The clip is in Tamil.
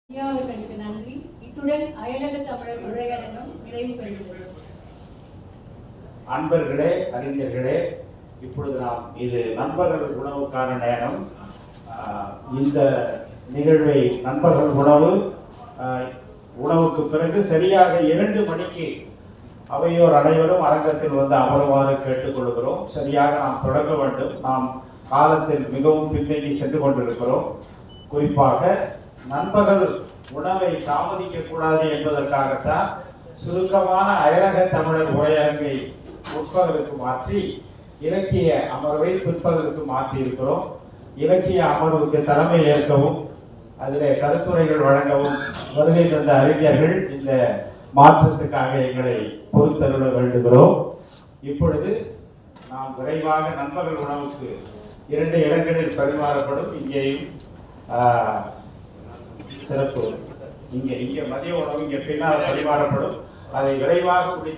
அவர்களுக்கு நன்றி. இத்துடன் அயலக தமிழர் உரையாடலும் நிறைவு பெறுகிறது. அன்பர்களே, அறிஞர்களே, இப்பொழுது நாம் இது நண்பர்கள் உணவுக்கான நேரம். இந்த நிகழ்வை நண்பர்கள் உணவுக்கு பிறகு சரியாக 2 மணிக்கு அவையோர் அனைவரும் அரங்கத்தில் வந்து அமருமாறு கேட்டுக்கொள்கிறோம். சரியாக நாம் தொடங்க வேண்டும். நாம் காலத்தில் மிகவும் பின்னங்கி சென்று கொண்டிருக்கிறோம். குறிப்பாக நண்பர்கள் உணவை தாமதிக்க கூடாது என்பதற்காகத்தான் சுருக்கமான அயலக தமிழர் உரையரங்கை முற்பகலுக்கு மாற்றி இலக்கிய அமர்வை பிற்பகலுக்கு மாற்றி இருக்கிறோம். இலக்கிய அமர்வுக்கு தலைமை ஏற்கவும் அதிலே கருத்துரைகள் வழங்கவும் வருகை தந்த அறிஞர்கள் இந்த மாற்றத்துக்காக எங்களை பொறுத்தருள வேண்டுகிறோம். இப்பொழுது நாம் விரைவாக நண்பர்கள் உணவுக்கு 2 இடங்களில் பரிமாறப்படும். இங்கேயும் சிறப்பு, இங்கே மதிய உணவு இங்கே பின்னால் பரிமாறப்படும். அதை விரைவாக முடித்து